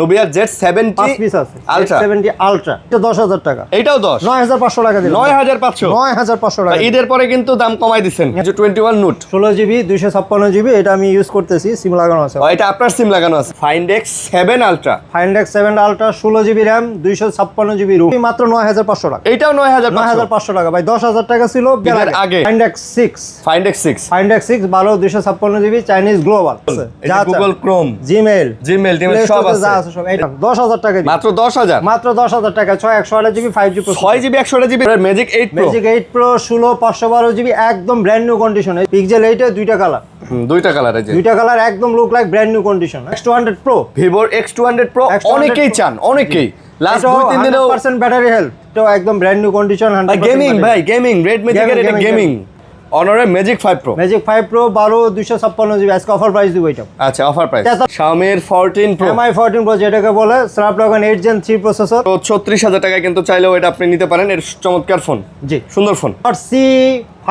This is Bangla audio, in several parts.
নোভিয়া Z70 5 পিস আছে আলট্রা Z70 আলট্রা এটা 10000 টাকা, এটাও 10 9500 টাকা দিলাম। 9500 টাকা। ঈদের পরে কিন্তু দাম কমাই দিচ্ছেন। যে 21 নোট 16GB 256GB এটা আমি ইউজ করতেছি, সিম লাগানো আছে। এটা আপনার সিম লাগানো আছে। Find X7 ultra 16GB RAM 256GB room মাত্র 9500 টাকা। এটাও 9500 টাকা ভাই, 10000 টাকা ছিল এর আগে। Find X6 ভালো 256GB চাইনিজ গ্লোবাল আছে, যা গুগল ক্রোম জিমেইল সব আছে, যা আছে সব। এটা 10000 টাকা মাত্র 10000 টাকা। 128GB 5G 6GB 128GB magic 8 pro magic 8 pro 16 512GB একদম ব্র্যান্ড নিউ কন্ডিশন। পিক্সেল 8 এর দুইটা কালার, দুইটা কালার আছে, দুইটা কালার একদম look like brand new condition. X200 Pro Vivo X200 Pro অনেকেই চান, অনেকেই লাস্ট 2-3 দিনেও 100% ব্যাটারি হেলথ, তো একদম ব্র্যান্ড নিউ কন্ডিশন। গেমিং ভাই, গেমিং রেড ম্যাজিকের এটা গেমিং। অনরের ম্যাজিক 5 Pro 12 256GB আজকে অফার প্রাইস দিব এটা। আচ্ছা, offer price. Xiaomi 14 Pro Mi 14 Pro যেটাকে বলে Snapdragon 8 Gen 3 প্রসেসর, তো 36000 টাকায় কিন্তু চাইলেও এটা আপনি নিতে পারেন। এর চমৎকার ফোন, জি সুন্দর phone. Note C5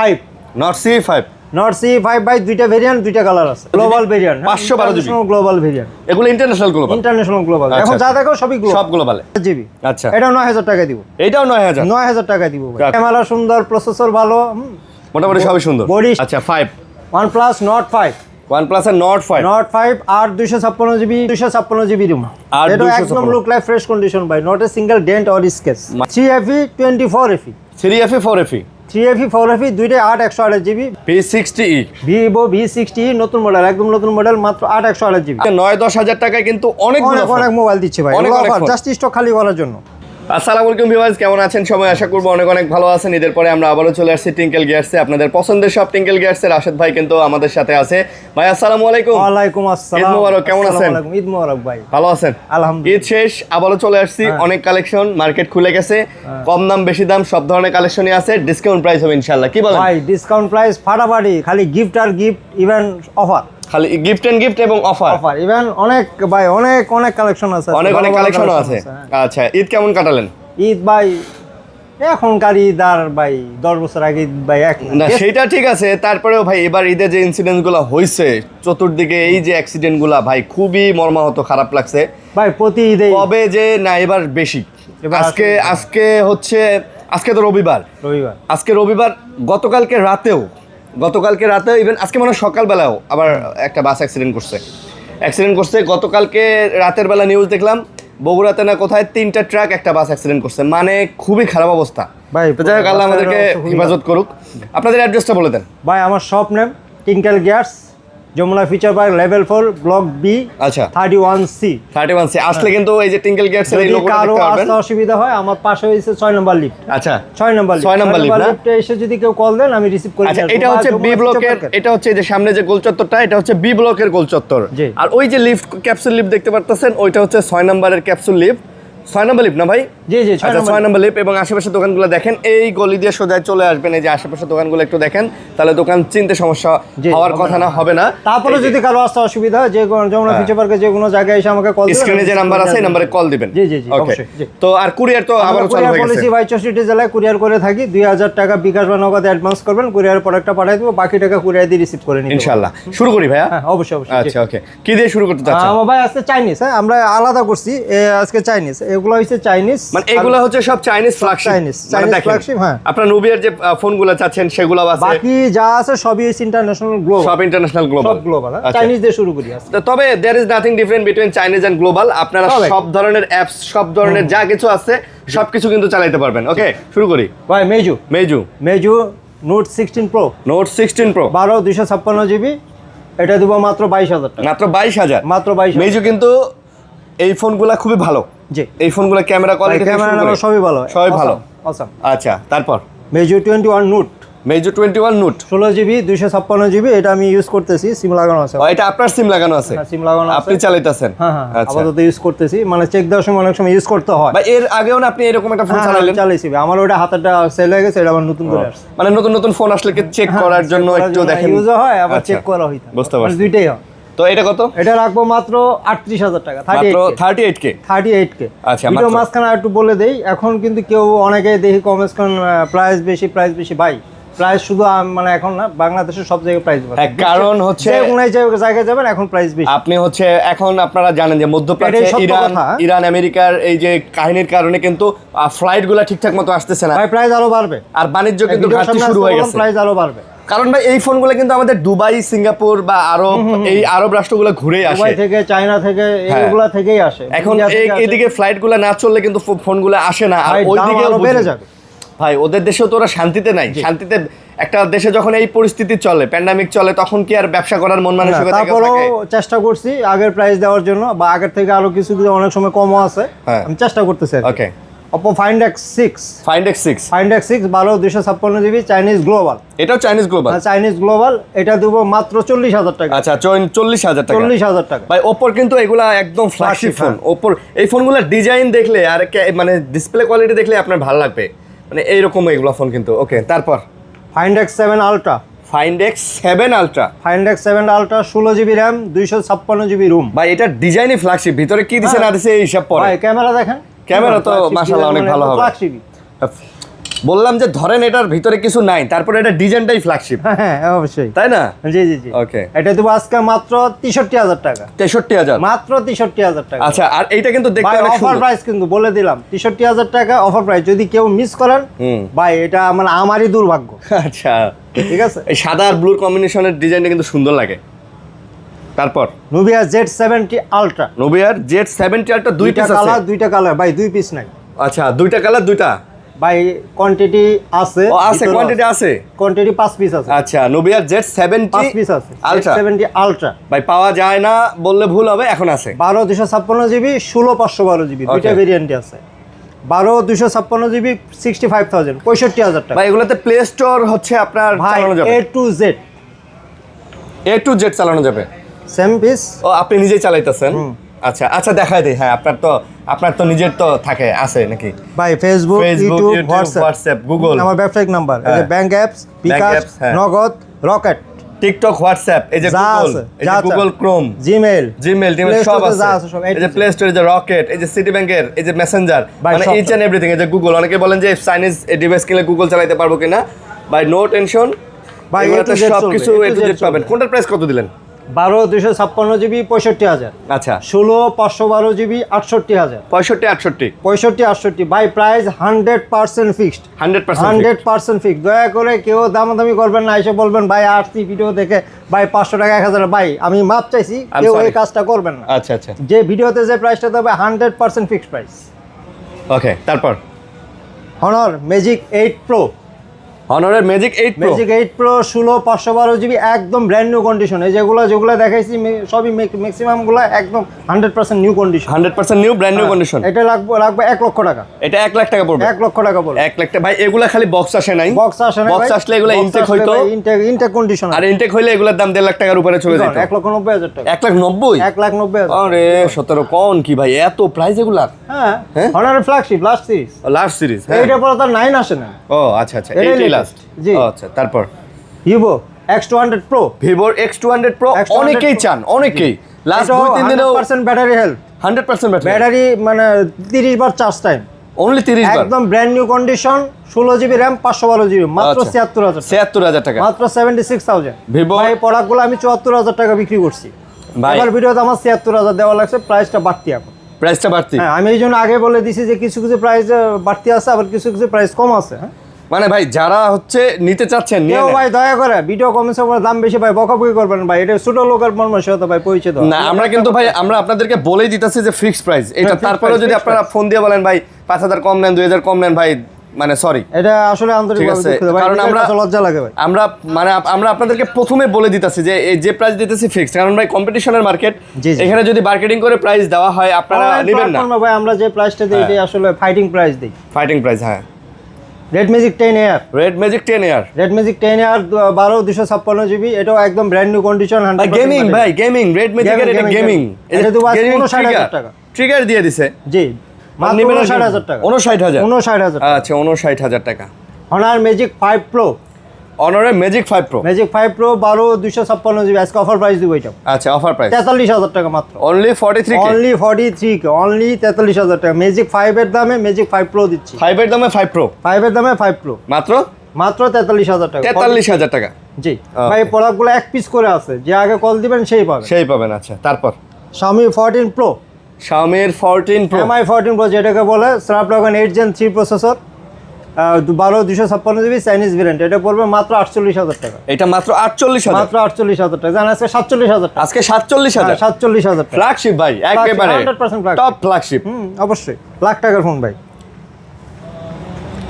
Note C5 ভাই দুইটা ভেরিয়েন্ট, দুইটা কালার আছে। Global variant 512GB global variant, এগুলো ইন্টারন্যাশনাল গ্লোবাল। এখন যা দেখো সবই গ্লোবাল, সব গ্লোবালে। জিবি। আচ্ছা, এটা 9000 টাকা দিব। এটাও 9000 টাকা দিব ভাই। ক্যামেরা সুন্দর, প্রসেসর ভালো, মোটামুটি সবই সুন্দর। আচ্ছা, 5 OnePlus Nord 5 OnePlus এর Nord 5 আর 256GB রুম। আর এটা একদম লুক লাইক ফ্রেশ কন্ডিশন ভাই, not a single dent or scratch. 3FE 24FE 3FE 4FE 3FE 4FE দুইটাই 8 128GB। P60e Vivo V60 নতুন মডেল, একদম নতুন মডেল, মাত্র 8 128GB। 9-10 হাজার টাকায় কিন্তু অনেক মোবাইল দিচ্ছে ভাই, জাস্ট স্টক খালি করার জন্য। আসসালামু আলাইকুম ভিউয়ার্স, কেমন আছেন সবাই? আশা করবো অনেক ভালো আছেন। ঈদের পরে আমরা আবারও চলে আসছি টিঙ্কেল গিয়ার্সে। আপনাদের পছন্দের সব টিঙ্কেল গিয়ার্সের রাশেদ ভাই কিন্তু আমাদের সাথে আছে। ভাই আসসালামু আলাইকুম। ওয়ালাইকুম আসসালাম। ঈদ মোবারক, কেমন আছেন? ঈদ মোবারক ভাই। ভালো আছেন? আলহামদুলিল্লাহ। ঈদ শেষ, আবারও চলে আসছি। অনেক কালেকশন, মার্কেট খুলে গেছে। কম দাম বেশি দাম সব ধরনের কালেকশনই আছে। ডিসকাউন্ট প্রাইস হবে ইনশাআল্লাহ। কি বলেন ভাই? ডিসকাউন্ট প্রাইস ফাটাফাটি, খালি গিফট আর গিফট, ইভেন অফার, খালি গিফট এন্ড গিফট এবং অফার। ইভেন অনেক ভাই, অনেক কালেকশন আছে, অনেক কালেকশনও আছে। আচ্ছা, ঈদ কেমন কাটালেন? ঈদ ভাই এখনকার ঈদ আর ভাই 10 বছর আগে ঈদ ভাই এক না, সেটা ঠিক আছে। তারপরেও ভাই এবার ঈদে যে ইনসিডেন্ট গুলো হয়েছে চতুর্দিকে, এই যে অ্যাক্সিডেন্ট গুলা ভাই খুবই মর্মাহত, খারাপ লাগছে ভাই। প্রতি ঈদে কবে যে না, এবার বেশি। আজকে তো রবিবার। আজকে রবিবার, গতকালকে রাতেও ইভেন আজকে মানে সকালবেলাও আবার একটা বাস অ্যাক্সিডেন্ট করছে। গতকালকে রাতের বেলা নিউজ দেখলাম বগুড়াতে না কোথায় 3টা ট্রাক একটা বাস অ্যাক্সিডেন্ট করছে। মানে খুবই খারাপ অবস্থা ভাই। যাই হোক, আল্লাহ আমাদেরকে হেফাজত করুক। আপনাদের অ্যাড্রেসটা বলে দেন ভাই। আমার shop name Tinkle Gears, Jamuna future park, level 4, block B. আচ্ছা, 31C আসলে কিন্তু এই যে টিঙ্কেল গিয়ার্স এর এই লোগোটা দেখতে পারবেন। আসতে অসুবিধা হয়, আমার পাশে হইছে 6 নম্বর লিফট। আচ্ছা, 6 নম্বর লিফটে এসে যদি কেউ কল দেন আমি রিসিভ করে। আচ্ছা, এটা হচ্ছে বি ব্লকের, এটা হচ্ছে এই যে সামনে যে গোল চত্বরটা, এটা হচ্ছে বি ব্লকের গোল চত্বর। আর ওই যে লিফট, ক্যাপসুল লিফট দেখতে পারতেছেন, ওইটা হচ্ছে 6 নম্বরের ক্যাপসুল লিফট। 6 নম্বর লিফট না ভাই? জি 6 নম্বর লিফট। এবং আশেপাশের দোকানগুলো দেখেন, এই গলি দিয়ে সোজা চলে আসবেন। এই যে আশেপাশের দোকানগুলো একটু দেখেন, তাহলে দোকান চিনতে সমস্যা হওয়ার কথা না, হবে না। তারপরে যদি কারো আসতে অসুবিধা হয়, যে যমুনা ফিচার পার্কে যে কোনো জায়গায় এসে আমাকে কল দিবেন। স্ক্রিনে যে নাম্বার আছে এই নম্বরে কল দিবেন। জি অবশ্যই। তো আর কুরিয়ার তো আবার চালু হয়ে গেছে ভাই। 64টি জেলায় কুরিয়ার করে থাকি। 2000 টাকা বিকাশ বা নগদে অ্যাডভান্স করবেন, কুরিয়ার প্রোডাক্টটা পাঠিয়ে দেব, বাকি টাকা কুরিয়ার দিয়ে রিসিভ করে নিন ইনশাআল্লাহ। শুরু করি ভাইয়া? হ্যাঁ অবশ্যই। আচ্ছা, ওকে। কি দিয়ে শুরু করতে চাচ্ছেন? ভাই আজকে চাইনিজ, আমরা আলাদা করছি আজকে চাইনিজ। এগুলো হচ্ছে চাইনিজ, মানে এগুলো হচ্ছে সব চাইনিজ ফ্ল্যাগশিপ। হ্যাঁ, আপনার নোভিয়ার যে ফোনগুলো চাচ্ছেন সেগুলো আছে, বাকি যা আছে সবই ইন্টারন্যাশনাল গ্লোবাল। সব ইন্টারন্যাশনাল গ্লোবাল। চাইনিজ দিয়ে শুরু করি আজকে। তবে there is nothing different between Chinese and global. আপনারা সব ধরনের অ্যাপস, সব ধরনের যা কিছু আছে সবকিছু কিন্তু চালাতে পারবেন। ওকে, শুরু করি ভাই। মেজু নোট 16 প্রো 12 256GB এটা দিব মাত্র 22000 টাকা। মাত্র 22,000 মেজু কিন্তু এই ফোনগুলা খুবই ভালো। জি, এই ফোনগুলা ক্যামেরা কোয়ালিটি সবই ভালো। অসাম। আচ্ছা, তারপর মেজু 21 নোট 16GB 256GB এটা আমি ইউজ করতেছি, সিম লাগানো আছে। এটা আপনার সিম লাগানো আছে? সিম লাগানো আছে, আপনি চালাইতেছেন? হ্যাঁ আপাতত ইউজ করতেছি, মানে চেক দেওয়ার সময় অনেক সময় ইউজ করতে হয়। ভাই এর আগেও না আপনি এরকম একটা ফোন চালাইছি? আমার ওটা হাতেরটা সেল হয়ে গেছে, এটা আবার নতুন করে আসছে। মানে নতুন ফোন আসলে চেক করার জন্য একটু দেখেন, ইউজ হয় আবার চেক করা হয়। বুঝতে পারছি, দুইটাই হয়। তো এটা কত? এটা রাখবো মাত্র 38000 টাকা। 38K। আচ্ছা, ভিডিও মাঝখানে একটু বলে দেই, এখন কিন্তু কেউ অনেকে দেখি কমেন্টস করেন প্রাইস বেশি ভাই। প্রাইস শুধু মানে এখন না, বাংলাদেশের সব জায়গায় প্রাইস হ্যাঁ, কারণ হচ্ছে কোন জায়গায় যাবেন এখন প্রাইস বেশি। আপনি হচ্ছে এখন আপনারা জানেন যে মধ্যপ্রাচ্যে এটাই সত্য কথা। ইরান আমেরিকার এই যে কাহিনীর কারণে কিন্তু ফ্লাইটগুলো ঠিকঠাক মতো আসতেছে না, ভাই প্রাইস আরো বাড়বে, আর বাণিজ্য কিন্তু ঘাটতি শুরু হয়ে গেছে। প্রাইস আরো বাড়বে, কারণ ভাই এই ফোনগুলো কিন্তু আমাদের দুবাই, সিঙ্গাপুর বা এই আরব রাষ্ট্রগুলো ঘুরেই আসে, দুবাই থেকে, চায়না থেকে, এইগুলা থেকেই আসে। এখন এইদিকে ফ্লাইটগুলো না চললে কিন্তু ফোনগুলো আসে না, আর ওইদিকে বেড়ে যাবে। ভাই ওদের দেশেও তো ওরা শান্তিতে নাই, শান্তিতে একটা দেশে যখন এই পরিস্থিতি চলে, প্যান্ডামিক চলে, তখন কি আর ব্যবসা করার মন মানসিকতা থাকে? তারপরেও চেষ্টা করছি আগের প্রাইস দেওয়ার জন্য, বা আগের থেকে আরো কিছু অনেক সময় কমও আছে, আমি চেষ্টা করতেছি। ওকে, Oppo Find X6 Find X6 12 256 GB Chinese global, এটাও চাইনিজ গ্লোবাল, এটা দেবো মাত্র 40,000 টাকা। আচ্ছা, 40,000 টাকা, 40,000 টাকা। ভাই ওপ্পোর কিন্তু এগুলা একদম ফ্ল্যাগশিপ ফোন। ওপ্পোর এই ফোনগুলোর ডিজাইন দেখলে আর মানে ডিসপ্লে কোয়ালিটি দেখলে আপনার ভালো লাগবে, মানে এইরকম এগুলো ফোন কিন্তু। ওকে, তারপর Find X7 Ultra, Find X7 Ultra, 16 GB RAM 256 GB ROM. ভাই এটা ডিজাইনই ফ্ল্যাগশিপ, ভিতরে কি দিছে না দিছে এই হিসাব পরে। ভাই ক্যামেরা দেখেন, ক্যামেরা তো মাশাআল্লাহ অনেক ভালো হবে। বললাম যে ধরেন এটার ভিতরে কিছু নাই, তারপরে এটা ডিজাইনটাই ফ্ল্যাগশিপ। হ্যাঁ অবশ্যই, তাই না? জি জি জি। ওকে, এটা দেবো আজকে মাত্র 63,000 টাকা। 63,000, মাত্র 63,000 টাকা। আচ্ছা, আর এইটা কিন্তু দেখতে অনেক অফার সুন্দর। প্রাইস কিন্তু বলে দিলাম, 63,000 টাকা অফার প্রাইস। যদি কেউ মিস করেন ভাই এটা মানে আমারই দুর্ভাগ্য। আচ্ছা, ঠিক আছে। এই সাদা আর ব্লুর কম্বিনেশনের ডিজাইনটা কিন্তু সুন্দর লাগে। তারপর Nubia Z70 Ultra, Nubia Z70 Ultra দুইটা কালার, দুইটা কালার ভাই, দুই পিস নাই। আচ্ছা, দুইটা কালার, দুইটা ভাই কোয়ান্টিটি আছে, ও আছে, কোয়ান্টিটি আছে, কোয়ান্টিটি 5 পিস আছে। আচ্ছা, Nubia Z70 5 পিস আছে, Ultra, Z70 Ultra ভাই পাওয়া যায় না বললে ভুল হবে, এখন আছে 12 256 জিবি 16 512 জিবি, দুইটা ভেরিয়েন্টই আছে। 12 256 জিবি 65,000, 65,000 টাকা। ভাই এগুলোতে প্লে স্টোর হচ্ছে আপনার চালানো যাবে, A to Z চালানো যাবে, সেম পিস। ও আপনি নিজেই চালাইতেছেন? আচ্ছা আচ্ছা, দেখাই দেই। হ্যাঁ, আপনার তো নিজের তো থাকে, আছে নাকি? ভাই ফেসবুক, ইউটিউব, হোয়াটসঅ্যাপ, গুগল, আমার ব্যবসায়িক নাম্বার, এই যে ব্যাংক অ্যাপস, বিকাশ, নগদ, রকেট, টিকটক, হোয়াটসঅ্যাপ, এই যে গুগল, এই যে গুগল ক্রোম, জিমেইল সব আছে, এই যে প্লে স্টোর, এই যে রকেট, এই যে সিটি ব্যাংকের, এই যে মেসেঞ্জার, মানে ইচ এন্ড এভরিথিং। এই যে গুগল, অনেকে বলেন যে চাইনিজ ডিভাইস কিনলে গুগল চালাতে পারবো কিনা, ভাই নো টেনশন, ভাই সবকিছু এ টু জেড পাবেন। কোনটার প্রাইস কত দিলেন? 12 256 জিবি 65,000, আচ্ছা, 16 512 জিবি 68,000, 65 68 ভাই প্রাইস 100% ফিক্সড, 100% ফিক্সড। দয়া করে কেউ দামাদামি করবেন না, এসে বলবেন ভাই আরসি ভিডিও দেখে ভাই 500 টাকা 1000, ভাই আমি মাপ চাইছি, কেউ এই কাজটা করবেন না। আচ্ছা আচ্ছা, যে ভিডিওতে যে প্রাইসটা দেবে 100% ফিক্সড প্রাইস। ওকে, তারপর Honor Magic 8 Pro, Honor Magic 8 Pro, Magic 8 Pro 16 512 GB একদম ব্র্যান্ড নিউ কন্ডিশন। এই যেগুলো দেখাইছি সবই ম্যাক্সিমাম গুলো একদম 100% new condition, 100% new brand new condition. এটা লাগবে 1 লক্ষ টাকা। এটা 1 লাখ টাকা পড়বে, 1 লক্ষ টাকা পড়বে। 1 লাখ টাকা ভাই। এগুলা খালি বক্স আসে নাই, বক্স আসলে এগুলা ইনটেক হইতো, ইনটেক কন্ডিশন, আর ইনটেক হইলে এগুলার দাম 1.5 লাখ টাকার উপরে চলে যেত। 1,90,000 টাকা, 1,90,000, আরে 17 কোন কি ভাই, এত প্রাইস এগুলার? হ্যাঁ, Honor ফ্ল্যাগশিপ লাস্ট সিরিজ, এইটার পরে তার 9 আসে না। ও আচ্ছা আচ্ছা, এইটাই লাস্ট। জি, আচ্ছা, তারপর Vivo X200 Pro, Vivo X200 Pro অনেকেই চান, অনেকেই লাস্ট 2-3 দিনেও 100% ব্যাটারি হেলথ, 100% ব্যাটারি মানে 30 বার চার্জ টাইম, অনলি 30 বার, একদম brand new condition, 16 GB RAM 512 GB, মাত্র 76,000 টাকা, মাত্র 76,000। Vivo এই প্রোডাক্টগুলো আমি 74,000 টাকা বিক্রি করছি ভাই। এবার ভিডিওতে আমার 76,000 দেওয়া লাগছে, প্রাইসটা বাড়তি এখন, প্রাইসটা বাড়তি। হ্যাঁ, আমি এই জন্য আগে বলে দিছি যে কিছু কিছু প্রাইস বাড়তি আছে, আবার কিছু কিছু প্রাইস কম আছে। হ্যাঁ, মানে ভাই যারা হচ্ছে নিতে চাচ্ছেন নিয়ে কেউ ভাই দয়া করে ভিডিও কমেন্টস করে দাম বেশি ভাই বকাবকি করবেন ভাই, এটা ছোট লোকের মানসিকতা ভাই, পরিচয় দাও না। আমরা কিন্তু ভাই আমরা আপনাদেরকে বলেই দিতেছি যে ফিক্সড প্রাইস এটা, তারপরে যদি আপনারা ফোন দিয়ে বলেন ভাই 5,000 কম নেন, 2,000 কম নেন, ভাই মানে সরি, এটা আসলে আন্তরিকভাবে দুঃখিত ভাই, কারণ আমরা লজ্জা লাগে ভাই। আমরা আপনাদেরকে প্রথমে বলে দিতেছি যে এই যে প্রাইস দিতেছি ফিক্সড, কারণ ভাই কম্পিটিশনের মার্কেট, এখানে যদি মার্কেটিং করে প্রাইস দেওয়া হয় আপনারা নেবেন না ভাই। আমরা যে প্রাইসটা দিই এটা আসলে ফাইটিং প্রাইস দিই, ফাইটিং প্রাইস। হ্যাঁ, Red Magic 10 Air, Red Magic 10 Air, 12 256 GB, এটাও একদম ব্র্যান্ড নিউ কন্ডিশন, 100% গেমিং ভাই, গেমিং Red Magic এর এটা গেমিং, এটা তো 59,000 টাকা, ট্রিগার দিয়ে দিছে। জি, মাত্র 59,000 টাকা, 59,000, আচ্ছা 59,000 টাকা। Honor Magic 5 Pro, Honor Magic 5 Pro, 12 256 GB, আজকে অফার প্রাইস দিব এটা। আচ্ছা, অফার প্রাইস 43,000 টাকা মাত্র, only 43k, only 43k, only 43,000 টাকা। Magic 5 এর দামে Magic 5 Pro দিচ্ছি, 5 এর দামে 5 Pro, 5 এর দামে 5 Pro মাত্র মাত্র 43,000 টাকা। 43,000 টাকা। জি Okay. ভাই, প্রোডাক্টগুলো এক পিস করে আছে, যে আগে কল দিবেন সেই পাবে। সেই পাবেন। আচ্ছা, তারপর Xiaomi 14 Pro, Xiaomi 14 Pro, MI 14 Pro যেটাকে বলে, Snapdragon 8 Gen 3 processor, 12/256 GB Chinese variant. এটা পড়বে মাত্র 48,000 টাকা। এটা মাত্র 48,000। মাত্র 48,000 টাকা। জানেন আজকে 47,000 টাকা। আজকে 47,000। 47,000 টাকা। ফ্ল্যাগশিপ ভাই, একেবারে 100% flagship। Top flagship. অবশ্যই লাখ টাকার ফোন ভাই।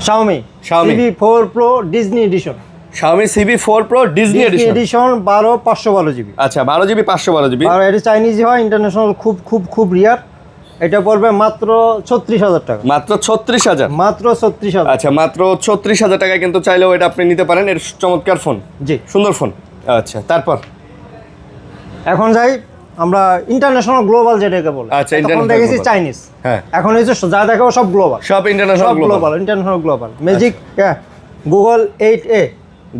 Xiaomi Xiaomi CB4 Pro Disney Edition, Xiaomi CB4 Pro Disney Edition। 12/512 GB। আচ্ছা, 12 জিবি 512 জিবি। আর এটা চাইনিজ হয়, ইন্টারন্যাশনাল খুব খুব খুব রিয়ার। এটা পড়বে মাত্র 36,000 টাকা। মাত্র 36,000। মাত্র 36,000। আচ্ছা, মাত্র 36,000 টাকায় কিন্তু চাইলেও এটা আপনি নিতে পারেন। এর চমৎকার ফোন, জি সুন্দর ফোন। আচ্ছা, তারপর এখন যাই আমরা ইন্টারন্যাশনাল গ্লোবাল যেটাকে বলে। আচ্ছা, তখন international দেখেছি global। চাইনিজ, হ্যাঁ, এখন হচ্ছে যা দেখাবো সব গ্লোবাল। সব ইন্টারন্যাশনাল সব global. Global, international global. Magic Google 8A,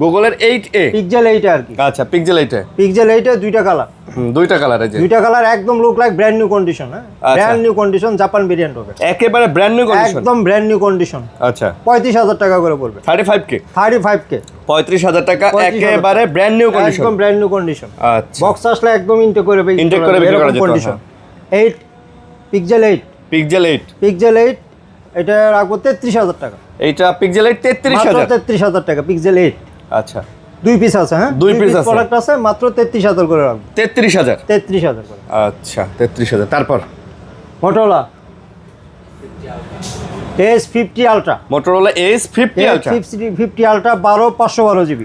গুগলের 8A। পিক্সেল 8 আর কি। আচ্ছা, পিক্সেল 8 পিক্সেল 8 দুইটা কালার। দুইটা কালার আছে। দুইটা কালার একদম look like brand new condition. হ্যাঁ, আচ্ছা। Brand new condition, Japan variant হবে। একেবারে ব্র্যান্ড নিউ কন্ডিশন। একদম ব্র্যান্ড নিউ কন্ডিশন। আচ্ছা, 35,000 টাকা করে পড়বে। 35K। 35K। 35,000 টাকা 35,000 একেবারে ব্র্যান্ড নিউ কন্ডিশন। একদম ব্র্যান্ড নিউ কন্ডিশন। আচ্ছা, বক্স আসলে একদম ইনটেক করে Intake করে বিক্রি করা যেত, কন্ডিশন। 8 পিক্সেল 8। পিক্সেল 8। পিক্সেল 8 এটা রাখবো 33,000 টাকা। এইটা পিক্সেল 8 33,000। 33,000 টাকা পিক্সেল 8। আচ্ছা, দুই পিস আছে। হ্যাঁ, দুই piece আছে। প্রোডাক্ট আছে, মাত্র 33,000 করে রাখবো। 33,000। 33,000 করে। আচ্ছা, 33,000। তারপর Motorola S50 Ultra। Motorola S50 Ultra। 50 Ultra 12/512 GB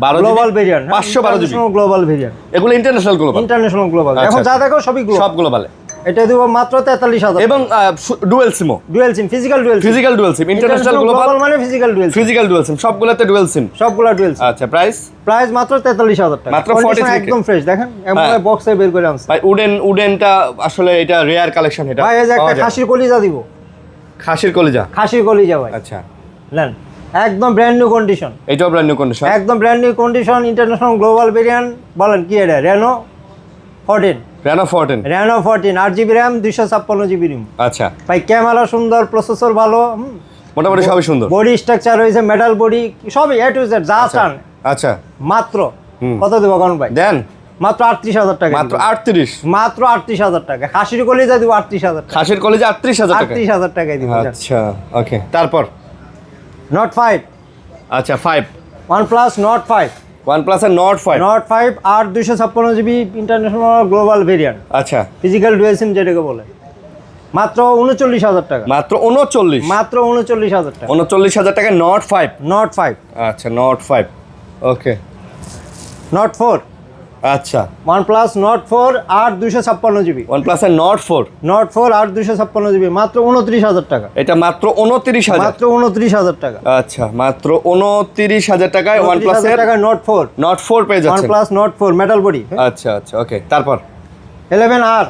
12 global variant. 512 GB. Global variant. এগুলো ইন্টারন্যাশনাল গ্লোবাল। International global. আচ্ছা, এখন যা দেখো সবই গ্লোবাল। সব গ্লোবালে। এটা দিব মাত্র 43,000। এবং dual সিমও। Dual SIM, physical dual সিম। ফিজিক্যাল ডুয়াল সিম, ইন্টারন্যাশনাল গ্লোবাল মানে ফিজিক্যাল ডুয়াল সিম। ফিজিক্যাল ডুয়াল সিম, সবগুলোতে ডুয়াল সিম। সবগুলা ডুয়াল সিম। আচ্ছা, প্রাইস প্রাইস মাত্র 43,000 টাকা। মাত্র Condition 43K একদম ফ্রেশ। দেখেন এমন হ্যাঁ। বক্সে বের করে আনছে। ভাই, উডেনটা আসলে এটা রেয়ার কালেকশন। এটা ভাই এই যে একটা পাওয়া যায়। খাসির কলিজা দিব। খাসির কলিজা। খাসির কলিজা ভাই। আচ্ছা, নেন, একদম ব্র্যান্ড নিউ কন্ডিশন। এটাও ব্র্যান্ড নিউ কন্ডিশন। একদম brand new condition, international global variant. বলেন কি এটা? Reno 14। Reno 14। Reno 14 8GB RAM 256GB RAM। আচ্ছা, ভাই ক্যামেরা সুন্দর, প্রসেসর ভালো, মোটামুটি সবই সুন্দর। বডি স্ট্রাকচার হয়েছে মেটাল বডি, সবই A to Z যা চান। আচ্ছা, মাত্র কত দেবো কোন ভাই? দেন মাত্র 38,000 টাকা। মাত্র 38। মাত্র 38,000 টাকা। খাসির কলিজা দিব 38,000 টাকা। খাসির কলিজা 38,000 টাকা। 38,000 টাকায় দিব। আচ্ছা, ওকে। তারপর Note 5। আচ্ছা, 5 OnePlus Note 5। OnePlus এর Note 5। Note 5 8/256GB international global variant. আচ্ছা, ফিজিক্যাল ডুয়াল সিম যেটাকে বলে। মাত্র 39,000 টাকা। মাত্র 39। মাত্র 39,000 টাকা। 39,000 টাকা Note 5। Note 5। আচ্ছা, Note 5। ওকে। Note 4। আচ্ছা, OnePlus Note 4 8/256GB। OnePlus এর Note 4। Note 4 8/256GB মাত্র 29,000 টাকা। এটা মাত্র 29,000। মাত্র 29,000 টাকা। আচ্ছা, মাত্র 29,000 টাকায় OnePlus 29,000 এর টাকা Note 4। Note 4 পেয়ে যাচ্ছেন। OnePlus Note 4 metal body. আচ্ছা, আচ্ছা, ওকে। তারপর 11R।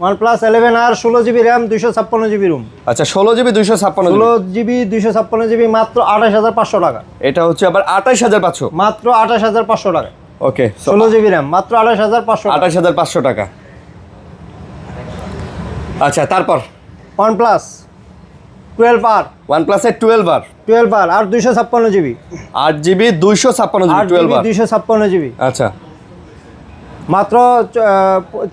OnePlus 11R 16GB RAM 256GB ROM। আচ্ছা, 16GB 256GB। 16GB 256GB মাত্র 28,500 টাকা। এটা হচ্ছে আবার 28,500। মাত্র 28,500 টাকা। ওকে, 16GB RAM মাত্র 28,500 টাকা। 28,500 টাকা। আচ্ছা, তারপর OnePlus 12R। OnePlus এর 12R। 12R আর 256GB। 8GB 256GB 8GB 12R। 256GB আচ্ছা, মাত্র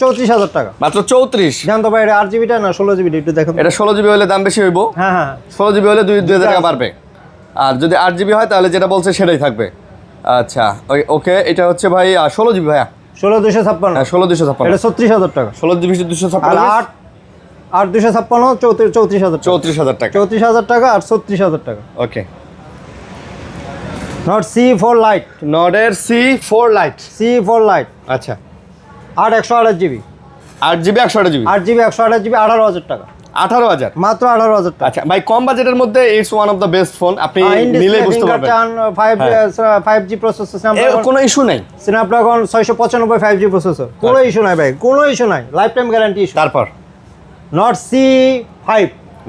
34,000 টাকা। মাত্র 34। জানতো ভাই এটা 8GBটা না 16GB একটু দেখুন। এটা 16GB হলে দাম বেশি হইব। হ্যাঁ হ্যাঁ 16GB হলে 2,000 টাকা বাড়বে। আর যদি 8GB হয় তাহলে যেটা বলছে সেটাই থাকবে। আচ্ছা, ওকে। এটা হচ্ছে ভাই 16GB ভাইয়া। 16,256। হ্যাঁ, 16,256। এটা 36,000 টাকা। 16GB আর 256। 8/256 34,000 টাকা। 34,000 টাকা। 34,000 টাকা আর 36,000 টাকা। ওকে। Note C4 Lite। নডের C4 Lite। C4 Lite আচ্ছা, 128GB। 8GB 128GB। 8GB 128GB 18,000 টাকা। 18,000। মাত্র 18,000 টাকা। আচ্ছা ভাই, কম বাজেটের মধ্যে it's one of the best phone. আপনি নিলেই বুঝতে পারবেন। 5G প্রসেসর, কোনো ইস্যু নাই। Snapdragon 695 5G processor. কোনো ইস্যু নাই ভাই, কোনো ইস্যু নাই, লাইফ টাইম গ্যারান্টি ইস্যু। তারপর Note C5।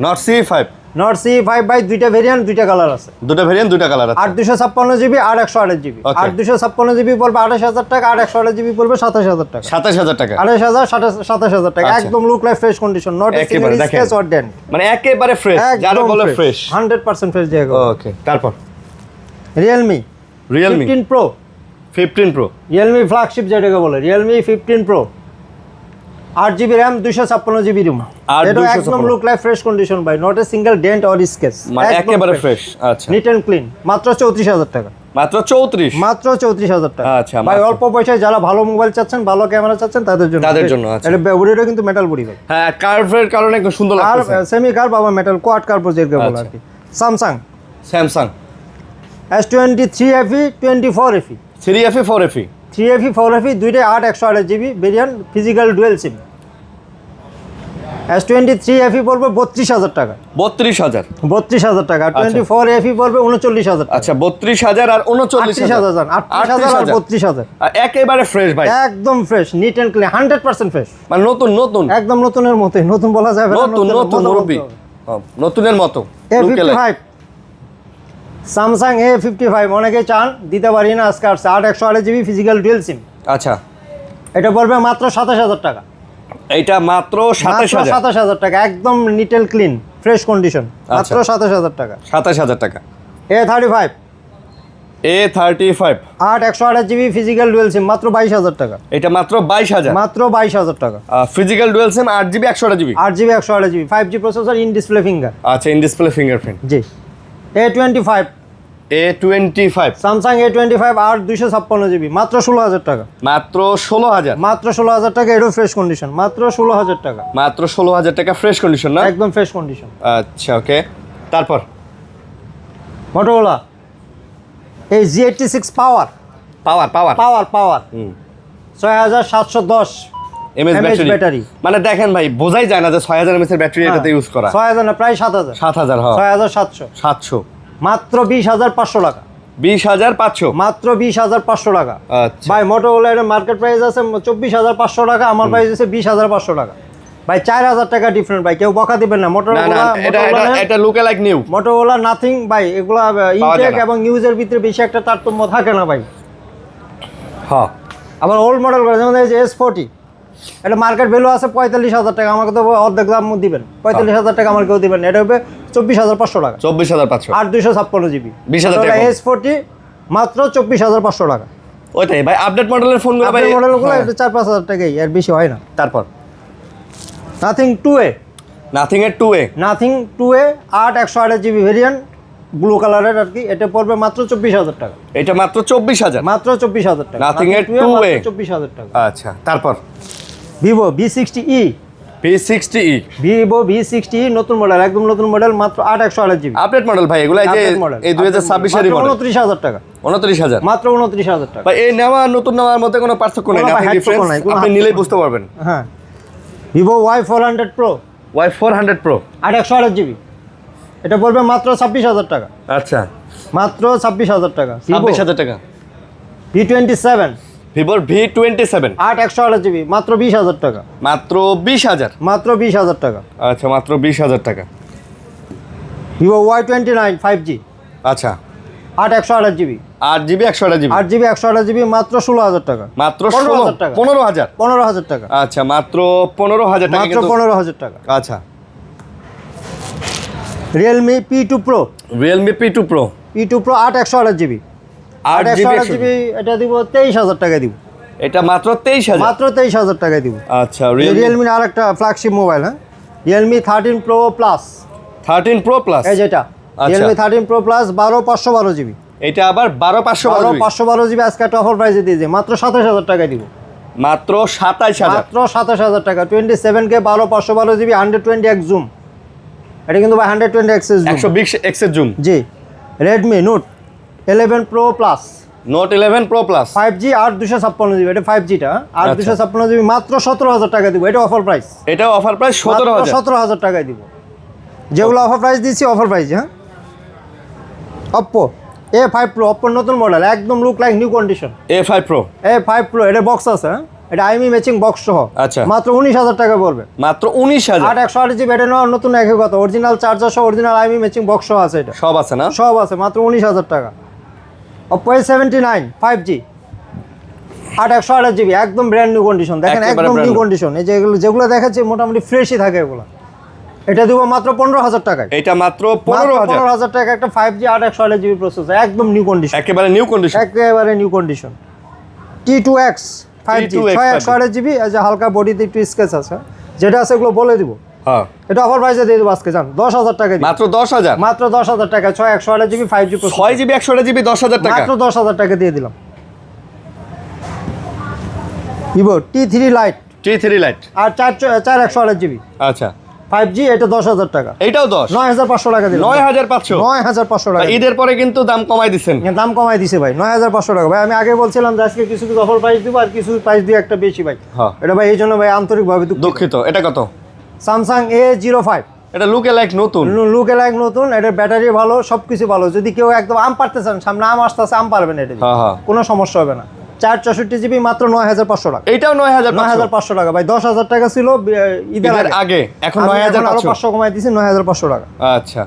Note C5। Note C5 ভাই দুইটা ভেরিয়েন্ট, দুইটা কালার আছে। দুটো ভেরিয়েন্ট, দুটো কালার আছে। 8/256GB আর 128GB। Okay. 8/256GB পড়বে 28,000 টাকা আর 128GB পড়বে 27,000 টাকা। 27,000 টাকা। 28,000 27,000 টাকা। আচ্ছা। একদম look like fresh condition. Not একেবারে দেখেন। Scratch or dent. মানে একেবারে ফ্রেশ, যারা বলে ফ্রেশ। 100% ফ্রেশ জায়গা। ওকে, তারপর realme realme 15 pro 15 pro realme flagship যেটাকে বলে realme 15 pro 8GB RAM 256GB ROM. আর এটা 256 একদম লুক লাইক ফ্রেশ কন্ডিশন ভাই, not a single dent or scratch, মানে একেবারে ফ্রেশ। আচ্ছা, নিট এন্ড ক্লিন। মাত্র 34000 টাকা, মাত্র 34। মাত্র 34000 টাকা। আচ্ছা, ভাই মাত্র। অল্প পয়সায় যারা ভালো মোবাইল চাচ্ছেন, ভালো ক্যামেরা চাচ্ছেন তাদের জন্য, আচ্ছা। এটা বডিটা কিন্তু মেটাল বডি ভাই, হ্যাঁ কার্ভের কারণে একটু সুন্দর আর লাগছে। সেমি কার্ভ বা মেটাল কোয়াড কার্ভ যেটাকে বলে আর আচ্ছা। কি। Samsung Samsung S23 FE 24 FE 3FE 4FE 3FE 4FE দুইটাই 8 128GB ভেরিয়েন্ট, ফিজিক্যাল ডুয়েল সিম। S23 FE পড়বে 32000 টাকা, 32000। 32000 টাকা। 24 FE পড়বে 39000 টাকা। আচ্ছা, 32000 আর 39000। 38000 আর 32000 একেবারে ফ্রেশ ভাই, একদম fresh, neat and clean, 100% fresh, মানে নতুন নতুন একদম নতুনের মতোই। নতুন বলা যাবে না, নতুন নতুন মুরব্বি, নতুনের মতো। A55 স্যামসাং A55 অনেকে চান, দিতে পারি না, আজকে আসছে 8 128GB ফিজিক্যাল ডুয়েল সিম। আচ্ছা, এটা পড়বে মাত্র 27000 টাকা, এইটা মাত্র 27000। 27000 টাকা, একদম neat and clean fresh condition, মাত্র 27000 টাকা। 27000 টাকা। A35 A35 8 128GB physical dual সিম, মাত্র 22000 টাকা, এটা মাত্র 22000। মাত্র 22000 টাকা। Physical dual SIM 8GB 128GB 8GB 128GB 5G processor, in display finger. আচ্ছা, ইন ডিসপ্লে ফিঙ্গারপ্রিন্ট। জি। A25 A25 Samsung A25 8 256GB, মাত্র 16000 টাকা, মাত্র 16000। মাত্র 16000 টাকা, এটাও ফ্রেশ কন্ডিশন, মাত্র 16000 টাকা, মাত্র 16000 টাকা, ফ্রেশ কন্ডিশন না? একদম ফ্রেশ কন্ডিশন। আচ্ছা, ওকে। তারপর মোটোরোলা এই G86 পাওয়ার পাওয়ার পাওয়ার পাওয়ার পাওয়ার 6710 এমএএস mAh ব্যাটারি। ব্যাটারি। মানে দেখেন ভাই, বোঝাই যায় না যে 6000 mAh এর ব্যাটারি এটাতে ইউজ করা। 6000 না, প্রায় 7000, 7000 হয় 6700, 700, মাত্র 20500 টাকা, 20500। মাত্র 20500 টাকা। আচ্ছা ভাই মোটোরোলা এর মার্কেট প্রাইস আছে 24500 টাকা, আমার প্রাইস আছে 20500 টাকা। ভাই 4000 টাকা ডিফারেন্ট, ভাই কেউ বকা দিবেন না। না না, মোটোরোলা এটা এটা এটা লুকে লাইক নিউ। মোটোরোলা নাথিং ভাই, এগুলা ইনটেক না। এবং ইউজের ভিতরে বেশি একটা তারতম্য থাকে না ভাই। হ্যাঁ, আবার ওল্ড মডেল করে, যেমন এই যে S40, এটা মার্কেট ভ্যালু আছে 45000 টাকা, আমাকে তো অর্ধেক দাম দিবেন, 45000 টাকা আমার কেউ দিবেন না। এটা হবে 24500 টাকা, 24500। 8 256GB 20000 টাকা। S40 মাত্র 24500 টাকা। ওইটাই ভাই, আপডেট মডেলের ফোনগুলো ভাই। মডেলগুলো হ্যাঁ। 4-5000 টাকাই, এর বেশি হয় না। তারপর নাথিং 2A, নাথিং এর 2A nothing 2A 8 128GB variant, blue কালারের আর কি। এটা পড়বে মাত্র 24000 টাকা, এটা মাত্র 24000। মাত্র 24000 টাকা। Nothing এর 2A 2A 24000 টাকা। আচ্ছা, তারপর Vivo V60e, P60e Vivo V60e নতুন মডেল, একদম নতুন মডেল, মাত্র 8 128GB আপডেট মডেল ভাই। এগুলো এই যে এই 2026 এর মডেল। 29000 টাকা, 29000 মাত্র 29000 টাকা। ভাই এই নেওয়া নতুন নেওয়ার মধ্যে কোনো পার্থক্য নেই, কোনো আপনি পার্থক্য ডিফারেন্স নাই, কোনো আপনি নিলেই বুঝতে পারবেন। হ্যাঁ, Vivo Y400 Pro Y400 Pro 8 128GB, এটা পড়বে মাত্র 26000 টাকা, আচ্ছা, মাত্র 26000 টাকা। 26000 টাকা। V27 ভিভোর V27 8 128GB, মাত্র 20000 টাকা, মাত্র 20000। মাত্র 20000 টাকা। আচ্ছা, মাত্র 20000 টাকা। ভিভো Y29 5G আচ্ছা, 8 128GB, 8GB 128GB 8GB 128GB, মাত্র 16000 টাকা, মাত্র 15000 টাকা। 15000। 15000 টাকা, আচ্ছা, মাত্র 15000 টাকা মাত্র কিন্তু। 15000 টাকা। আচ্ছা, Realme P2 Pro, Realme P2 Pro P2 Pro 8 128GB, 8 8GB 128GB, এটা দিব 23000 টাকা দিব, এটা মাত্র 23000। মাত্র 23000 টাকায় দিব। আচ্ছা, Realme রিয়েলমির আরেকটা ফ্ল্যাগশিপ মোবাইল, হ্যাঁ, Realme 13 Pro Plus, 13 Pro Plus। এই যেটা রিয়েলমি 13 Pro Plus 12 512GB, এটা আবার 12 512GB, আজকে একটা অফার প্রাইসে দিয়ে দিই, মাত্র 27000 টাকায় দিব, মাত্র 27000। মাত্র 27000 টাকা। 27K 12 512GB 120x জুম, এটা কিন্তু ভাই 120x জুম, 120x এর জুম। জি। Redmi Note 11 Pro Plus Note 11 Pro Plus 5G 8 256GB, এটা 5Gটা 8 আচ্ছা। 256GB, মাত্র 17000 টাকা দিব, এটা অফার প্রাইস, এটাও অফার প্রাইস 17000। 17000 টাকায় দিব। যেগুলো অফার প্রাইস দিচ্ছি অফার প্রাইস, হ্যাঁ। Oppo A5 Pro, Oppo নতুন মডেল, একদম look like new condition. A5 Pro A5 Pro, এটা বক্স আছে, হ্যাঁ, এটা আইমি ম্যাচিং বক্স সহ, আচ্ছা। মাত্র 19000 টাকা পড়বে, মাত্র 19000। 8 128GB, এটা নেওয়ার নতুন একই কথা, অরিজিনাল চার্জার সহ, অরিজিনাল আইমি ম্যাচিং বক্স সহ আছে, এটা সব আছে না? সব আছে, মাত্র 19000 টাকা। Oppo A79 5G 8 128GB, একদম ব্র্যান্ড নিউ কন্ডিশন, দেখেন একেবারে একদম brand নিউ new। কন্ডিশন। এই যেগুলো যেগুলো দেখাচ্ছি মোটামুটি ফ্রেশই থাকে এগুলো। এটা দিব মাত্র 15,000 টাকায়। এটা মাত্র 15,000 15,000 টাকা একটা 5G 8/128 জিবি প্রসেসর, একদম নিউ কন্ডিশন, একেবারে নিউ কন্ডিশন, একেবারে new condition. T2X 5G 6/128 GB, এই যে হালকা বডিতে একটু স্কেচ আছে, যেটা আছে এগুলো বলে দিব। হ্যাঁ, এটা অফার প্রাইসে দিয়ে দেবো আজকে, জান 10,000 টাকা দিব, মাত্র 10,000, মাত্র 10,000 টাকা 6/128 GB 5G processor, 6 GB 128 GB 10,000 টাকা, মাত্র 10,000 টাকা দিয়ে দিলাম। Vivo T3 Lite T3 Lite, আর 4/128 জিবি আচ্ছা 5G, এটা 10,000 টাকা, এইটাও 10, 9,500 টাকা দিলাম, 9,500, 9,500 টাকা। ঈদের পরে কিন্তু দাম কমাই দিচ্ছেন, দাম কমাই দিছে ভাই, 9,500 টাকা ভাই। আমি আগে বলছিলাম যে আজকে কিছু কিছু অফার প্রাইস দিব আর কিছু প্রাইস দিয়ে একটা বেশি ভাই। হ্যাঁ, এটা ভাই এই জন্য ভাই আন্তরিকভাবে দুঃখিত। এটা কত? স্যামসাং A05, এটা লুকে লাইক নতুন, লুকে লাইক নতুন, এটার ব্যাটারি ভালো, সবকিছু ভালো। যদি কেউ একদম আম পারতে চান, সামনে আম আসতেছে, আম পারবেন এটা দিয়ে। হ্যাঁ হ্যাঁ, কোনো সমস্যা হবে না। 4/64 জিবি মাত্র 9,500 টাকা, এইটাও 9,500, 9,500 টাকা ভাই। 10,000 টাকা ছিল ঈদের ঈদের আগে, এখন 9,500, 500 কমাই দিছি, 9,500 টাকা। আচ্ছা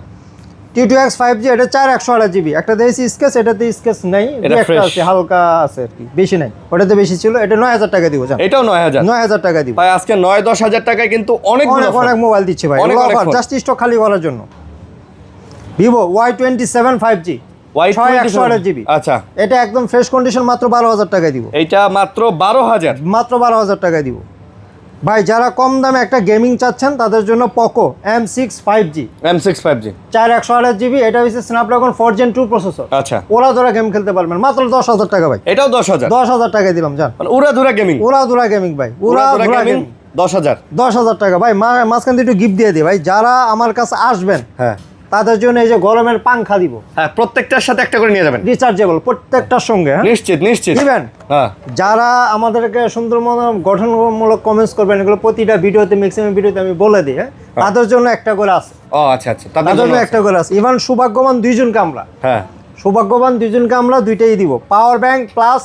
T2X 5G, এটা 4/128 জিবি, একটা দিয়েছি স্কেচ, এটাতে স্কেচ নাই, এটা একটা fresh। আছে হালকা আছে আর কি, বেশি নাই, ওটাতে বেশি ছিল। এটা 9,000 টাকা দিব, জান এটাও 9,000, 9,000 টাকা দিব। ভাই আজকে 9-10,000 টাকায় কিন্তু অনেক অনেক অনেক মোবাইল দিচ্ছে ভাই, অনেক অনেক অফার phone। জাস্ট স্টক খালি করার জন্য। Vivo Y27 5G 6/128 জিবি, আচ্ছা এটা একদম ফ্রেশ কন্ডিশন, মাত্র 12,000 টাকায় দিব, এইটা মাত্র 12,000, মাত্র 12,000 টাকায় দিব ভাই। যারা কম দামে একটা গেমিং চাচ্ছেন তাদের জন্য Poco M6 5G M6 5G, 4/128 GB, এটা হচ্ছে স্ন্যাপড্রাগন 4 Gen 2 প্রসেসর, আচ্ছা ওরা ধরা গেম খেলতে পারবেন, মাত্র 10,000 টাকা ভাই। এটাও 10,000, 10,000 টাকায় দিলাম, জান মানে উড়াধুরা গেমিং, উড়াধুরা গেমিং ভাই, উড়াধুরা উড়াধুরা গেমিং গেমিং 10,000, 10,000 টাকা ভাই। মাঝখান দিয়ে একটু গিফট দিয়ে দিই ভাই, যারা আমার কাছে আসবেন হ্যাঁ তাদের জন্য এই যে গরমের পাংখা দিব, হ্যাঁ, প্রত্যেকটার সাথে একটা করে নিয়ে যাবেন, রিচার্জেবল প্রত্যেকটার সঙ্গে, হ্যাঁ নিশ্চিত নিশ্চিত দিবেন। হ্যাঁ, যারা আমাদেরকে সুন্দর গঠনমূলক কমেন্টস করবেন, এগুলো প্রতিটা ভিডিওতে, ম্যাক্সিমাম ভিডিওতে আমি বলে দিই, হ্যাঁ তাদের জন্য একটা করে আছে, ও আচ্ছা আচ্ছা, তাদের তাদের জন্য জন্য একটা করে আছে। ইভেন সৌভাগ্যবান দুইজনকে আমরা, হ্যাঁ সৌভাগ্যবান দুইজনকে আমরা দুইটাই দিব, power bank plus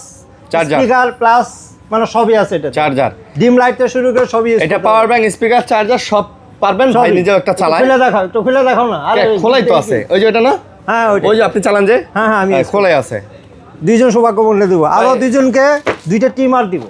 Charger। Speaker plus, মানে সবই আছে এটা, চার্জার, ডিম লাইট থেকে শুরু করে সবই এটা পাওয়ার ব্যাংক, স্পিকার, চার্জার সব পারবেন ভাই, নিজেও একটা চালায়, খুলে দেখাও, একটু খুলে দেখাও না। আরে খোলাই তো আছে, ওই যে এটা না, হ্যাঁ ওইটা, ওই যে আপনি চালান যে, হ্যাঁ হ্যাঁ আমি খোলাই আছে। দুইজন সৌভাগ্যবান দিব, আরো দুইজনকে দুইটা টিমার দিব,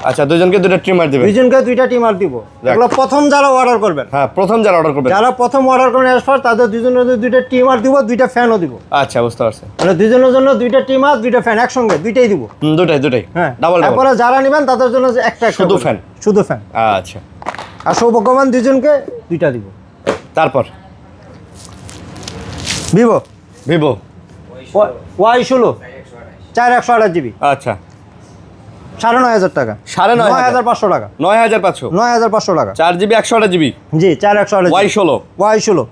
আচ্ছা, দুজনকে দুটো ট্রিমার দিবেন, দুইজনকে দুইটা টিমার দিব। এগুলো প্রথম যারা অর্ডার করবেন, হ্যাঁ প্রথম যারা অর্ডার করবেন, যারা প্রথম অর্ডার করবেন এসফার, তাদের দুজনের দুইটা টিমার দিব, দুইটা ফ্যানও দিব। আচ্ছা বুঝতে পারছি, মানে দুজনের জন্য দুইটা টিমার, দুইটা ফ্যান একসঙ্গে, দুইটাই দিব। দুটাই হ্যাঁ, ডাবল ডাবল, তারপরে যারা নেবেন তাদের জন্য যে একটা শুধু করে, ফ্যান। শুধু ফ্যান। আচ্ছা আর সৌভাগ্যবান দুজনকে দুইটা দিব। তারপর ভিভো ভিভো Y16 4/128 জিবি, আচ্ছা 9,500 টাকা, 9,500, 9,500 টাকা, 9,500, 9,500 টাকা, 4GB 128GB, জি 4/128 Y16, Y16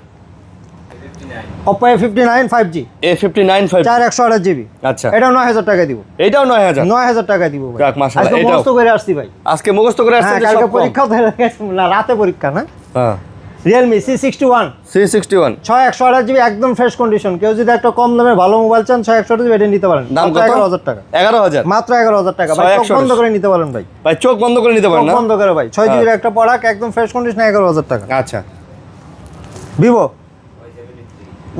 Oppo A59 5G A59 5G, 4/128 GB, আচ্ছা এটাও 9,000 টাকা দিব, এইটাও 9,000, 9,000 টাকা দিব ভাই। যাক, মাশাআল্লাহ, আজকে এটাও। মুখস্থ করে আসছি ভাই, আজকে মুখস্থ করে আসছে হ্যাঁ যে কালকে সব কম। পরীক্ষাও তো হয়ে গেছে, না রাতে পরীক্ষা না। হ্যাঁ Realme C61 C61, 6/128 জিবি, একদম ফ্রেশ কন্ডিশন। কেউ যদি একটা কম দামে ভালো মোবাইল চান 6/128 জিবি, এটা নিতে পারেন, দাম মাত্র কত? 11,000 টাকা, 11,000, মাত্র 11,000 টাকা ভাই। চোখ 6/128 বন্ধ করে নিতে পারেন ভাই, ভাই চোখ বন্ধ করে নিতে পারেন চোখ না, বন্ধ করে ভাই। 6 জিবির একটা প্রোডাক্ট, একদম ফ্রেশ কন্ডিশন, 11,000 টাকা। আচ্ছা ভিভো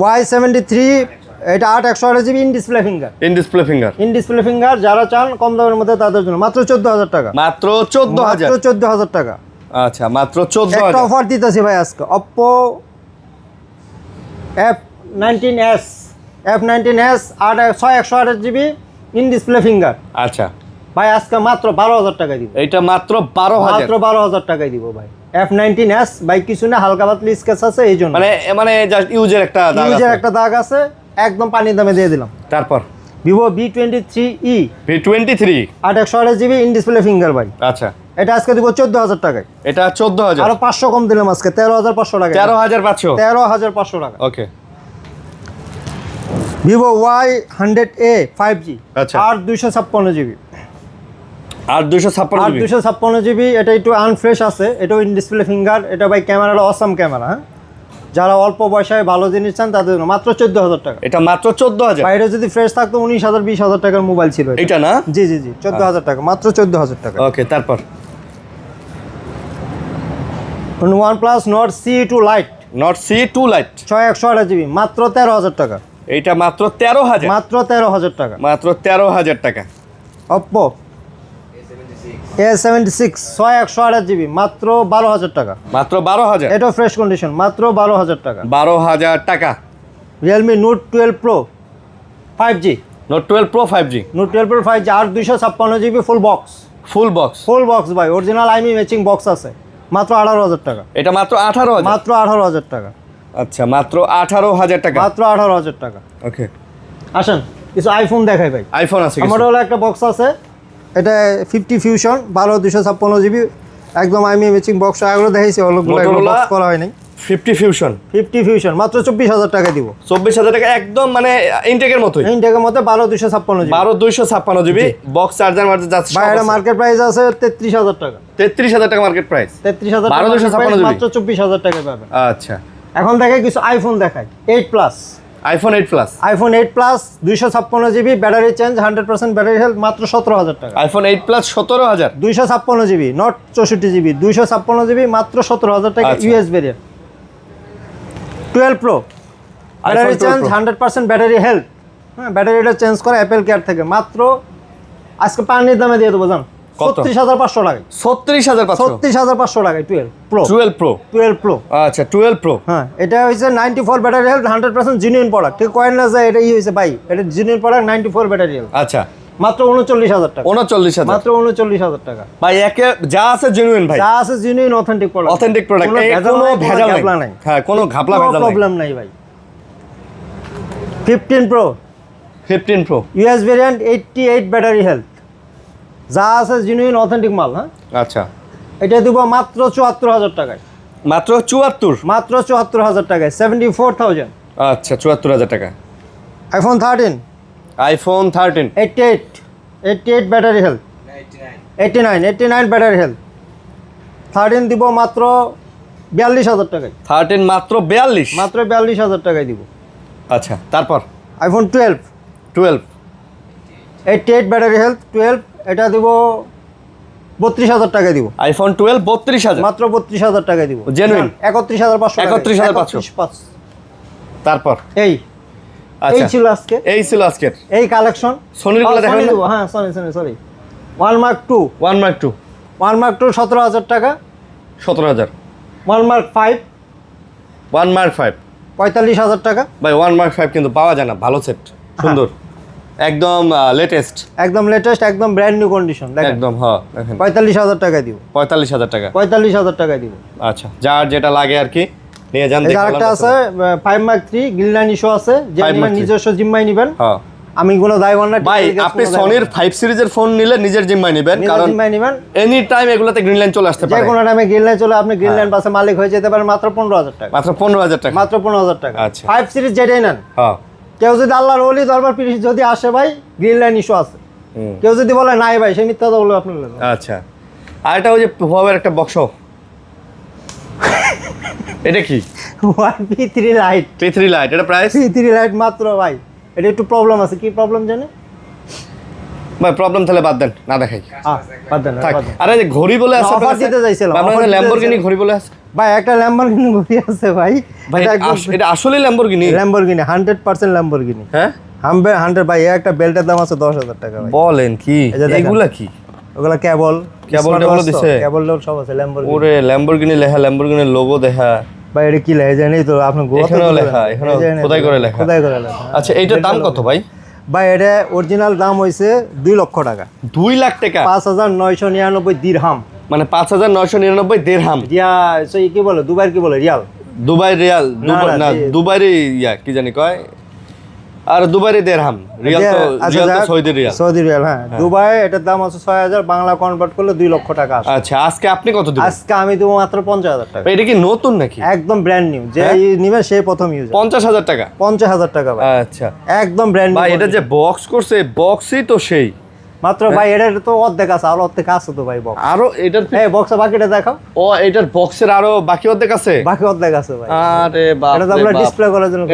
Y73, এটা 8/128 GB, in display finger, in display finger, in display finger. যারা চান কম দামের মধ্যে তাদের জন্য মাত্র 14,000 টাকা, মাত্র 14,000, মাত্র 14,000 টাকা। আচ্ছা মাত্র একটা 14,000, অফার দিতেছি ভাই আজকে, Oppo F19s 6/128 GB, in display finger আচ্ছা ভাই, আজকে মাত্র 12,000 টাকায় দিব, এইটা মাত্র 12,000, মাত্র 12,000 টাকায় দিব ভাই। F19s ভাই, কিছু না, হালকা পাতলি স্কেচ আছে, এই জন্য মানে জাস্ট ইউজের একটা দাগ ইউজের আছে। একটা দাগ আছে, একদম পানির দামে দিয়ে দিলাম। তারপর Vivo V23e V23, 8/128 GB, in display finger ভাই, আচ্ছা এটা আজকে দিব 14,000 টাকায়, এটা 14,000, আরো 500 কম দিলাম আজকে, 13,500 টাকা, 13,500, 13,500 টাকা। ওকে ভিভো Y100A 5G, আচ্ছা। 8/256 জিবি, আর 256 জিবি, 8/256 জিবি। এটা একটু আনফ্রেশ আছে, এটাও ইন ডিসপ্লে ফিঙ্গার। এটা ভাই ক্যামেরাটা অসাম ক্যামেরা, হ্যাঁ যারা অল্প পয়সায় ভালো জিনিস চান তাদের জন্য মাত্র 14,000 টাকা। এটা মাত্র 14,000, বাইরে যদি ফ্রেশ থাকতো 19,000 20,000 টাকার মোবাইল ছিল এটা। এটা না, জি জি জি 14,000 টাকা, মাত্র 14,000 টাকা। ওকে তারপর OnePlus Nord C2 Lite Nord C2 Lite, 6/128 GB, মাত্র 13,000 টাকা, এইটা মাত্র 13,000, মাত্র 13,000 টাকা। মাত্র 13,000 টাকা। Oppo A76 6128 GB মাত্র 12,000 টাকা। মাত্র 12,000। এটা ফ্রেশ কন্ডিশন, মাত্র 12,000 টাকা। 12,000 টাকা। Realme Note 12 Pro 5G, Note 12 Pro 5G, Note 12 Pro 5G আর 256 GB full box. Full box. Full box ভাই, অরিজিনাল আইমি ম্যাচিং বক্স আছে, মাত্র 18,000 টাকা। এটা মাত্র 18,000। মাত্র 18,000 টাকা। আচ্ছা, মাত্র 18,000 টাকা। মাত্র 18,000 টাকা। ওকে, আসেন কিছু আইফোন দেখাই ভাই। আইফোন আছে আমার হলো একটা বক্স আছে, এটা 50 ফিউশন 12 256 GB একদম আইমি ম্যাচিং বক্স। এগুলো দেখাইছি, ওগুলো বক্স করা হয় নাই। 50 ফিউশন 50 ফিউশন মাত্র 24,000 টাকা দিব। 24,000 টাকা, একদম মানে ইনটেকের মতোই। ইনটেকের মধ্যে 12 256 GB। 12 256 GB বক্স, চার্জার মার্জার যাচ্ছে। ভাই এটা মার্কেট প্রাইস আছে 33,000 টাকা। 33,000 টাকা মার্কেট প্রাইস। 33,000 12 256 মাত্র 24,000 টাকা পাবেন। আচ্ছা, এখন দেখে কিছু আইফোন দেখাই। 8 plus, iPhone 8 plus. IPhone 8 plus 256 GB battery change 100% battery health মাত্র 17,000 টাকা। IPhone 8 plus 17,000। 256 GB not 64 GB, 256 GB মাত্র 17,000 টাকা। আচ্ছা। US variant 12 pro battery change 100% battery health. হ্যাঁ, ব্যাটারিটা চেঞ্জ করে অ্যাপেল কেয়ার থেকে। মাত্র আজকে পানির দামে দিয়ে দেবো জান, কত? 36,500 টাকা। 36,500। 36,500 টাকায় 12 প্রো। 12 প্রো। 12 প্রো, আচ্ছা, 12 প্রো। হ্যাঁ এটা হচ্ছে 94 ব্যাটারি হেলথ 100% জেনুইন প্রোডাক্ট। ঠিক কয়েন না যায় এটা হয়েছে ভাই, এটা জেনুইন প্রোডাক্ট 94 ব্যাটারি হেলথ। আচ্ছা, মাত্র 39,000 টাকা। 39,000। মাত্র 39,000 টাকা। ভাই একে যা আছে জেনুইন ভাই, যা আছে genuine authentic product. Authentic product, কোনো ভেজাল নাই। হ্যাঁ, কোনো ঘাপলা ভেজাল নাই। প্রবলেম নাই ভাই। 15 pro 15 pro US variant 88 battery health, যা আছে জেনুইন অথেন্টিক মাল। হ্যাঁ, আচ্ছা, এটা দিব মাত্র 74,000 টাকায়। মাত্র 74। মাত্র 74,000 টাকায় 74,000। আচ্ছা, 74,000 টাকা। IPhone 13 iPhone 13 88 battery health, 89 battery health. 13 দিব মাত্র 42,000 টাকায়। 13 মাত্র 42। মাত্র 42,000 টাকায় দিব। আচ্ছা, তারপর আইফোন 12 88 ব্যাটারি হেলথ 12, এটা দিব 32,000 টাকায় দিব। আইফোন 12 32,000। মাত্র 32,000 টাকায় দিব। Genuine? 31,500 টাকা। 31,500 তারপর এই আচ্ছা, ছিল আজকে, এই ছিল আজকের এই কালেকশন। সোনির গুলো দেখাবেন না? হ্যাঁ সরি 1 মার্ক 2 1 মার্ক 2 17,000 টাকা। 17,000। 1 মার্ক 5 1 মার্ক 5 45,000 টাকা। ভাই 1 মার্ক 5 কিন্তু পাওয়া যায় না, ভালো সেট, সুন্দর, একদম লেটেস্ট, একদম লেটেস্ট, একদম ব্র্যান্ড নিউ কন্ডিশন। দেখেন একদম। হ্যাঁ, দেখেন 45,000 টাকায় দিব। 45,000 টাকা। 45,000 টাকায় দিব। আচ্ছা, যার যেটা লাগে আর কি নিয়ে যান। এই আরেকটা আছে 5 মার্ক 3 গ্রিনলাইন ইস্যু আছে, যে 5 Mark 3 নিজস্ব জিম্মায় নেবেন। হ্যাঁ, আমি কোনো দায়বদ্ধ না। ভাই আপনি সনির 5 সিরিজের ফোন নিলে নিজের জিম্মায় নেবেন, কারণ জিম্মায় নেবেন, এনি টাইম এগুলাতে গ্রিন লাইন চলে আসতে যে পারে। কোনো টাইমে গ্রিনলাইন চলে আপনি গ্রিনলাইন পাশে মালিক হয়ে যেতে পারেন মাত্র 15,000 টাকা। মাত্র 15,000 টাকা। মাত্র 15,000 টাকা। আচ্ছা। 5 সিরিজ যেটাই নেন, হ্যাঁ, কেউ যদি আল্লাহর ওলি দরবার পিরিশ যদি আসে ভাই গ্রিনলাইন ইস্যু আছে, কেউ যদি বলে নাই ভাই সে মিথ্যা বলবে আপনার। আচ্ছা, আর এটা ওই যে হুয়াওয়ের একটা বক্স, এটা কি? P3 light. P3 লাইট, এটা প্রাইস? P3 লাইট মাত্র ভাই, এটা একটু প্রবলেম আছে। কি প্রবলেম জানে ভাই? প্রবলেম তাহলে বাদ দেন, না দেখাই, বাদ দেন, থাক। বাদ দেন। আরে যে ঘড়ি বলে আছে, অফার দিতে চাইছিলাম, আপনাদের ল্যাম্বরগিনি ঘড়ি বলে আছে ভাই। একটা ল্যাম্বরগিনি ঘড়ি আছে ভাই, ভাই, এটা আসলে ল্যাম্বরগিনি? Lamborghini 100% Lamborghini. হ্যাঁ, 100 ভাই। একটা বেল্টের দাম আছে 10,000 টাকা ভাই। বলেন কি? এগুলা কি? ওগুলা কেবল দিছে, কেবল সব আছে ল্যাম্বরগিনি। ওরে ল্যাম্বরগিনি লেখা, ল্যাম্বরগিনির লোগো দেখা। ভাই এটা কি লেখা জানি তো আপনি? এখানেও লেখা, এখানেও খোদাই করে লেখা। খোদাই করে লেখা। আচ্ছা, এইটার দাম কত ভাই? ভাই এটা অরিজিনাল দাম হইছে 2 লক্ষ টাকা। 2 লাখ টাকা? 5,999 দিরহাম, মানে 5,999 দিরহাম। রিয়া সেই কি বলে, দুবাইয়ের কি বলে, রিয়াল। দুবাই রিয়াল, না, দুবাইয়ের ইয়া কি জানি কয়, আর দুবাইয়ের দিরহাম। রিয়াল তো সৌদি রিয়াল। সৌদি রিয়াল, হ্যাঁ। দুবাই এটার দাম আছে 6,000, বাংলা কনভার্ট করলে 2 লক্ষ টাকা আসে। আচ্ছা, আজকে আপনি কত দিবেন? আজকে আমি দেবো মাত্র 50,000 টাকা। এটা কি নতুন নাকি? একদম ব্র্যান্ড নিউ, যে নিবে সেই প্রথম ইউজ। 50,000 টাকা? 50,000 টাকা ভাই। আচ্ছা, একদম ব্র্যান্ড নিউ ভাই এটা যে বক্স করছে, বক্সই তো সেই মাত্র ভাই। এটার তো অর্ধেক আছে, আর অর্ধেক আছে তো ভাই বক্স। আরো এটার এই বক্সে বাকিটা দেখাও। ও, এটার বক্সের আরো বাকি অর্ধেক আছে? বাকি অর্ধেক আছে ভাই। আরে বাপ এটা তো রে আমরা বাপ। ডিসপ্লে করার জন্য।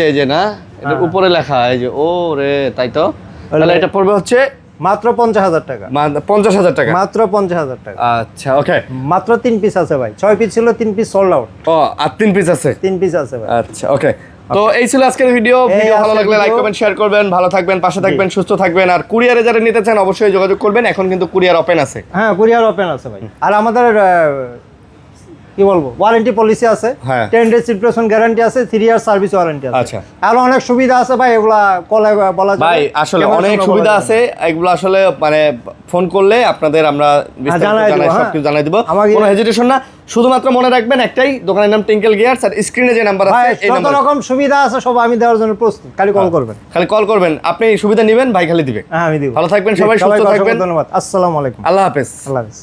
এই যে না, এটার উপরে লেখা, এই যে, ও রে, তাই তো। তাহলে এটা পড়বে হচ্ছে মাত্র 50,000 টাকা। 50,000 টাকা? মাত্র 50,000 টাকা। আচ্ছা, ওকে। মাত্র 3 পিস আছে ভাই, 6 পিস ছিল, 3 পিস সোল্ড আউট। ও, আর 3 পিস আছে? 3 পিস আছে ভাই। আচ্ছা, ওকে। তো এই ছিল আজকের ভিডিও ভালো লাগলে লাইক কমেন্ট শেয়ার করবেন, ভালো থাকবেন, পাশে থাকবেন, সুস্থ থাকবেন। আর কুরিয়ারে যারা নিতে চান অবশ্যই যোগাযোগ করবেন, এখন কিন্তু কুরিয়ার ওপেন আছে। হ্যাঁ, কুরিয়ার ওপেন আছে ভাই। আর আমাদের কি বলবো, ওয়ারেন্টি পলিসি আছে, 10 ডেজ রিপ্লেসমেন্ট গ্যারান্টি আছে, 3 ইয়ার সার্ভিস ওয়ারেন্টি আছে। আচ্ছা, আর অনেক সুবিধা আছে ভাই, এগুলা কলে বলা যায় ভাই। আসলে অনেক সুবিধা আছে, এগুলো আসলে মানে ফোন করলে আপনাদের আমরা সবকিছু জানাই দিব, কোনো হেজিটেশন না। শুধুমাত্র মনে রাখবেন একটাই, দোকানের নাম টিঙ্কেল গিয়ারস, আর স্ক্রিনে যে নাম্বার আছে এই নাম্বার, যত রকম সুবিধা আছে সব আমি দেওয়ার জন্য প্রস্তুত, খালি কল করবেন। খালি কল করবেন, আপনি সুবিধা নেবেন, ভাই খালি দিবে। হ্যাঁ, আমি দিব। ভালো থাকবেন সবাই, সুস্থ থাকবেন। ধন্যবাদ। আসসালামু আলাইকুম। আল্লাহ হাফেজ। আল্লাহ হাফেজ।